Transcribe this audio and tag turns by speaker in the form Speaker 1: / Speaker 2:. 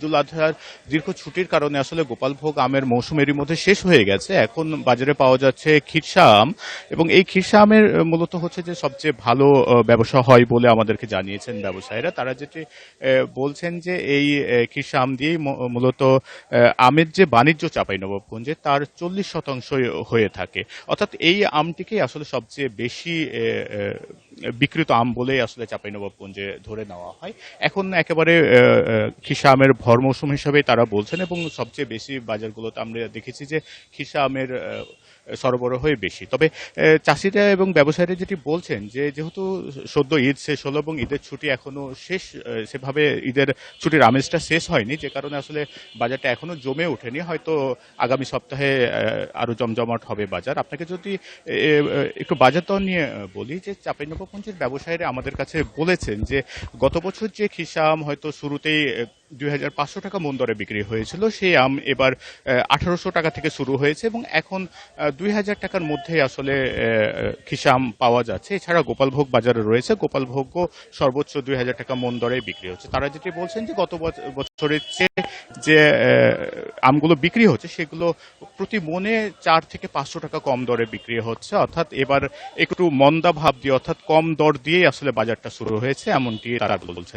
Speaker 1: ঈদুল আজহার দীর্ঘ ছুটির কারণে আসলে গোপালভোগ আমের মৌসুম এরই মধ্যে শেষ হয়ে গেছে। এখন বাজারে পাওয়া যাচ্ছে খিরসা আম এবং এই খিরসা আমের মূলত হচ্ছে যে সবচেয়ে ভালো ব্যবসা হয় বলে আমাদেরকে জানিয়েছেন ব্যবসায়ীরা। তারা যেটি বলছেন যে এই খিরসা আম দিয়েই মূলত আমের যে বাণিজ্য চাঁপাইনবাবগঞ্জে তার 40% হয়ে থাকে। অর্থাৎ এই আমটিকেই আসলে সবচেয়ে বেশি বিক্রিত আম বলেই আসলে চাঁপাইনবাবগঞ্জে ধরে নেওয়া হয়। এখন একেবারে খিরসা আমের ভর মৌসুম হিসাবে তারা বলছেন এবং সবচেয়ে বেশি বাজারগুলোতে আমরা দেখেছি যে খিরসা আমের সরবরাহই বেশি। তবে চাষিরা এবং ব্যবসায়ীরা যেটি বলছেন যে যেহেতু সদ্য ঈদ শেষ হলো এবং ঈদের ছুটি এখনো শেষ, সেভাবে ঈদের ছুটির আমেজটা শেষ হয়নি, যে কারণে আসলে বাজারটা এখনো জমে ওঠেনি। হয়তো আগামী সপ্তাহে আরো জমজমাট হবে বাজার। আপনাকে যদি একটু বাজার দর নিয়ে বলি, যে চাঁপাইনবাবগঞ্জের ব্যবসায়ীরা আমাদের কাছে বলেছেন যে গত বছর যে খিরসা আম হয়তো শুরুতেই 2,500 টাকা মন দরে বিক্রি হয়েছিল, সেই আম এবার 1,800 টাকা থেকে শুরু হয়েছে এবং এখন 2,000 টাকার মধ্যে আসলে খিরসা আম পাওয়া যাচ্ছে। এছাড়া গোপালভোগ বাজারে রয়েছে, গোপালভোগও সর্বোচ্চ 2,000 টাকা মন দরে বিক্রি হচ্ছে। তারা যেটি বলছেন যে গত বছরের চেয়ে যে আমগুলো বিক্রি হচ্ছে সেগুলো প্রতি মনে 4 থেকে 500 টাকা কম দরে বিক্রি হচ্ছে। অর্থাৎ এবার একটু মন্দা ভাব দিয়ে, অর্থাৎ কম দর দিয়েই আসলে বাজারটা শুরু হয়েছে, এমনটি তারা বলছেন।